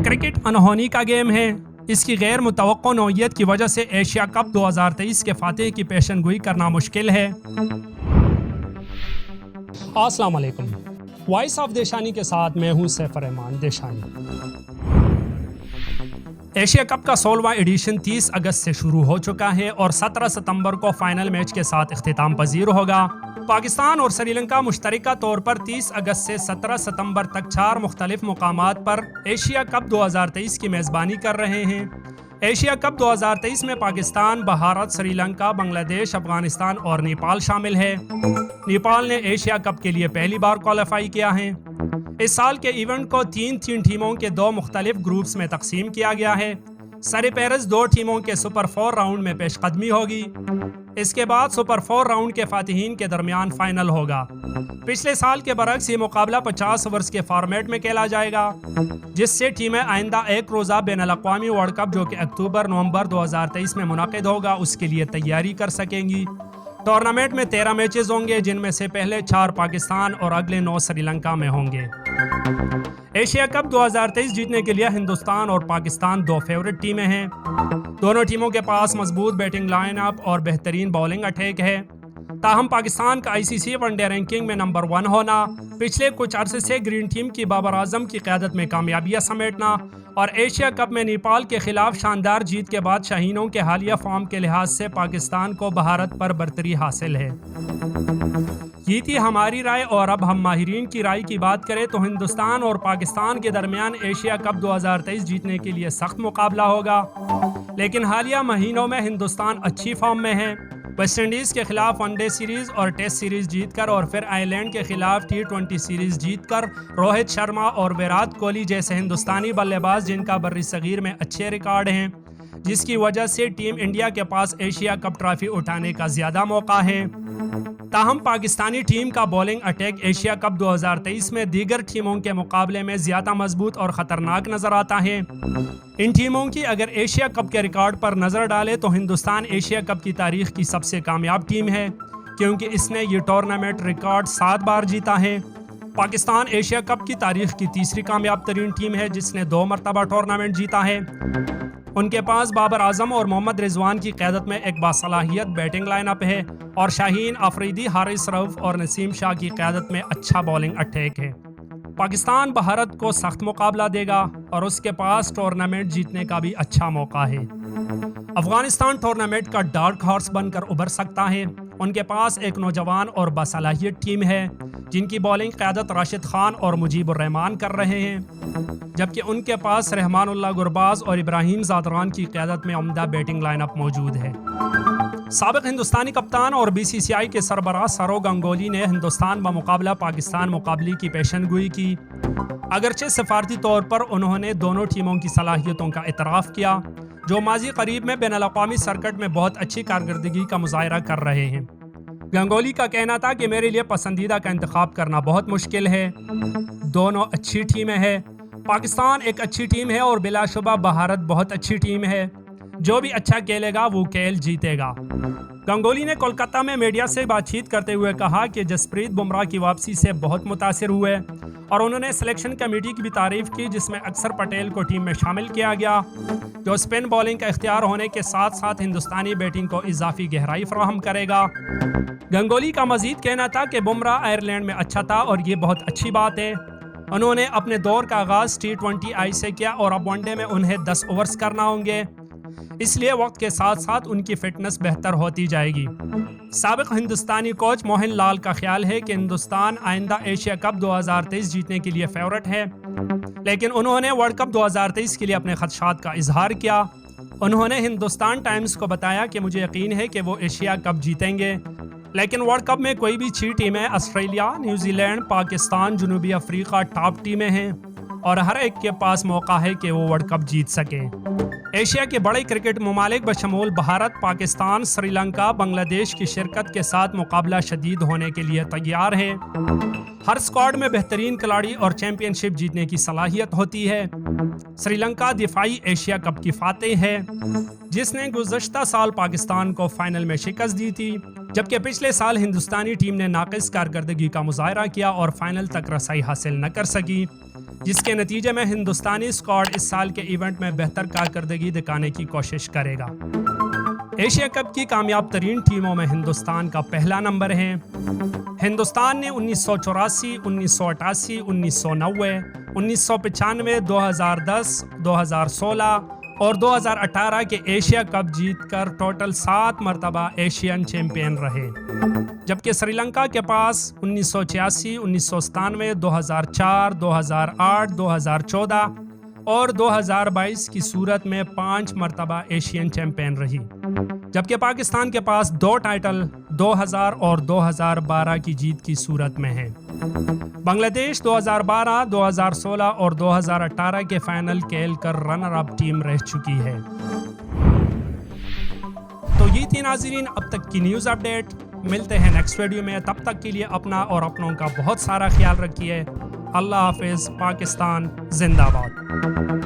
Cricket انہونی کا game ہے۔ اس کی غیر متوقع نوعیت کی وجہ سے ایشیا کپ 2023 کے فاتح کی پیشن گوئی کرنا مشکل ہے۔ السلام علیکم، وائس آف دیشانی کے ساتھ میں ہوں سیف الرحمان دیشانی۔ ایشیا کپ کا 16واں ایڈیشن 30 اگست سے شروع ہو چکا ہے اور 17 ستمبر کو فائنل میچ کے ساتھ اختتام پذیر ہوگا۔ پاکستان اور سری لنکا مشترکہ طور پر 30 اگست سے 17 ستمبر تک 4 مختلف مقامات پر ایشیا کپ 2023 کی میزبانی کر رہے ہیں۔ ایشیا کپ 2023 میں پاکستان، بھارت، سری لنکا، بنگلہ دیش، افغانستان اور نیپال شامل ہے۔ نیپال نے ایشیا کپ کے لیے پہلی بار کوالیفائی کیا ہے۔ اس سال کے ایونٹ کو تین ٹیموں کے 2 مختلف گروپس میں تقسیم کیا گیا ہے۔ سر پیرس 2 ٹیموں کے سپر 4 راؤنڈ میں پیش قدمی ہوگی۔ اس کے بعد سپر 4 راؤنڈ کے فاتحین کے درمیان فائنل ہوگا۔ پچھلے سال کے برعکس یہ مقابلہ 50 اوورز کے فارمیٹ میں کھیلا جائے گا، جس سے ٹیمیں آئندہ ایک روزہ بین الاقوامی ورلڈ کپ جو کہ اکتوبر نومبر 2023 میں منعقد ہوگا اس کے لیے تیاری کر سکیں گی۔ ٹورنامنٹ میں 13 میچز ہوں گے، جن میں سے پہلے 4 پاکستان اور اگلے 9 سری لنکا میں ہوں گے۔ ایشیا کپ 2023 جیتنے کے لیے ہندوستان اور پاکستان 2 فیورٹ ٹیمیں ہیں۔ دونوں ٹیموں کے پاس مضبوط بیٹنگ لائن اپ اور بہترین بولنگ اٹیک ہے۔ تاہم پاکستان کا ICC ون ڈے رینکنگ میں نمبر 1 ہونا، پچھلے کچھ عرصے سے گرین ٹیم کی بابر اعظم کی قیادت میں کامیابیاں سمیٹنا اور ایشیا کپ میں نیپال کے خلاف شاندار جیت کے بعد شاہینوں کے حالیہ فارم کے لحاظ سے پاکستان کو بھارت پر برتری حاصل ہے۔ یہ تھی ہماری رائے، اور اب ہم ماہرین کی رائے کی بات کریں تو ہندوستان اور پاکستان کے درمیان ایشیا کپ 2023 جیتنے کے لیے سخت مقابلہ ہوگا، لیکن حالیہ مہینوں میں ہندوستان اچھی فارم میں ہے۔ ویسٹ انڈیز کے خلاف ون ڈے سیریز اور ٹیسٹ سیریز جیت کر اور پھر آئرلینڈ کے خلاف T20 سیریز جیت کر روہت شرما اور ویرات کوہلی جیسے ہندوستانی بلے باز جن کا بر صغیر میں اچھے ریکارڈ ہیں، جس کی وجہ سے ٹیم انڈیا کے پاس ایشیا کپ ٹرافی اٹھانے کا زیادہ موقع ہے۔ تاہم پاکستانی ٹیم کا بولنگ اٹیک ایشیا کپ 2023 میں دیگر ٹیموں کے مقابلے میں زیادہ مضبوط اور خطرناک نظر آتا ہے۔ ان ٹیموں کی اگر ایشیا کپ کے ریکارڈ پر نظر ڈالے تو ہندوستان ایشیا کپ کی تاریخ کی سب سے کامیاب ٹیم ہے، کیونکہ اس نے یہ ٹورنامنٹ ریکارڈ 7 بار جیتا ہے۔ پاکستان ایشیا کپ کی تاریخ کی تیسری کامیاب ترین ٹیم ہے، جس نے 2 مرتبہ ٹورنامنٹ جیتا ہے۔ ان کے پاس بابر اعظم اور محمد رضوان کی قیادت میں ایک باصلاحیت بیٹنگ لائن اپ ہے، اور شاہین آفریدی، حارث رؤف اور نسیم شاہ کی قیادت میں اچھا بولنگ اٹیک ہے۔ پاکستان بھارت کو سخت مقابلہ دے گا اور اس کے پاس ٹورنامنٹ جیتنے کا بھی اچھا موقع ہے۔ افغانستان ٹورنامنٹ کا ڈارک ہارس بن کر ابھر سکتا ہے۔ ان کے پاس ایک نوجوان اور باصلاحیت ٹیم ہے، جن کی بولنگ قیادت راشد خان اور مجیب الرحمان کر رہے ہیں، جبکہ ان کے پاس رحمان اللہ گرباز اور ابراہیم زادران کی قیادت میں عمدہ بیٹنگ لائن اپ موجود ہے۔ سابق ہندوستانی کپتان اور BCCI کے سربراہ سورو گنگولی نے ہندوستان بمقابلہ پاکستان مقابلے کی پیشن گوئی کی۔ اگرچہ سفارتی طور پر انہوں نے دونوں ٹیموں کی صلاحیتوں کا اعتراف کیا، جو ماضی قریب میں بین الاقوامی سرکٹ میں بہت اچھی کارکردگی کا مظاہرہ کر رہے ہیں۔ گنگولی کا کہنا تھا کہ میرے لیے پسندیدہ کا انتخاب کرنا بہت مشکل ہے، دونوں اچھی ٹیمیں ہیں۔ پاکستان ایک اچھی ٹیم ہے اور بلا شبہ بھارت بہت اچھی ٹیم ہے۔ جو بھی اچھا کھیلے گا وہ کھیل جیتے گا۔ گنگولی نے کولکتہ میں میڈیا سے بات چیت کرتے ہوئے کہا کہ جسپریت بمراہ کی واپسی سے بہت متاثر ہوئے، اور انہوں نے سلیکشن کمیٹی کی بھی تعریف کی، جس میں اکثر پٹیل کو ٹیم میں شامل کیا گیا، جو سپن بولنگ کا اختیار ہونے کے ساتھ ساتھ ہندوستانی بیٹنگ کو اضافی گہرائی فراہم کرے گا۔ گنگولی کا مزید کہنا تھا کہ بمراہ آئرلینڈ میں اچھا تھا اور یہ بہت اچھی بات ہے۔ انہوں نے اپنے دور کا آغاز T20I سے کیا اور اب ون ڈے میں انہیں 10 اوورز کرنا ہوں گے، اس لیے وقت کے ساتھ ساتھ ان کی فٹنس بہتر ہوتی جائے گی۔ سابق ہندوستانی کوچ موہن لال کا خیال ہے کہ ہندوستان آئندہ ایشیا کپ 2023 جیتنے کے لیے فیورٹ ہے، لیکن انہوں نے ورلڈ کپ 2023 کے لیے اپنے خدشات کا اظہار کیا۔ انہوں نے ہندوستان ٹائمز کو بتایا کہ مجھے یقین ہے کہ وہ ایشیا کپ جیتیں گے، لیکن ورلڈ کپ میں کوئی بھی 6 ٹیمیں آسٹریلیا، نیوزی لینڈ، پاکستان، جنوبی افریقہ ٹاپ ٹیمیں ہیں، اور ہر ایک کے پاس موقع ہے کہ وہ ورلڈ کپ جیت سکے۔ ایشیا کے بڑے کرکٹ ممالک بشمول بھارت، پاکستان، سری لنکا، بنگلہ دیش کی شرکت کے ساتھ مقابلہ شدید ہونے کے لیے تیار ہے۔ ہر اسکواڈ میں بہترین کھلاڑی اور چیمپئن شپ جیتنے کی صلاحیت ہوتی ہے۔ سری لنکا دفاعی ایشیا کپ کی فاتح ہے، جس نے گزشتہ سال پاکستان کو فائنل میں شکست دی تھی، جبکہ پچھلے سال ہندوستانی ٹیم نے ناقص کارکردگی کا مظاہرہ کیا اور فائنل تک رسائی حاصل نہ کر سکی۔ جس کے نتیجے میں ہندوستانی اسکواڈ اس سال کے ایونٹ میں بہتر کارکردگی دکھانے کی کوشش کرے گا۔ ایشیا کپ کی کامیاب ترین ٹیموں میں ہندوستان کا پہلا نمبر ہے۔ ہندوستان نے 1984، 1988، 1990، 1995، 2010، 2016 اور 2018 کے ایشیا کپ جیت کر ٹوٹل 7 مرتبہ ایشین چیمپئن رہے، جبکہ سری لنکا کے پاس 1986، 1997، 2004، 2008، 2014 اور 2022 کی صورت میں 5 مرتبہ ایشین چیمپئن رہی، جبکہ پاکستان کے پاس 2 ٹائٹل 2000 اور 2012 کی جیت کی صورت میں ہیں۔ بنگلہ دیش 2012، 2016 اور 2018 کے فائنل کھیل کر رنر اپ ٹیم رہ چکی ہے۔ تو یہ تھی ناظرین اب تک کی نیوز اپڈیٹ، ملتے ہیں نیکسٹ ویڈیو میں، تب تک کے لیے اپنا اور اپنوں کا بہت سارا خیال رکھیے۔ اللہ حافظ، پاکستان زندہ باد۔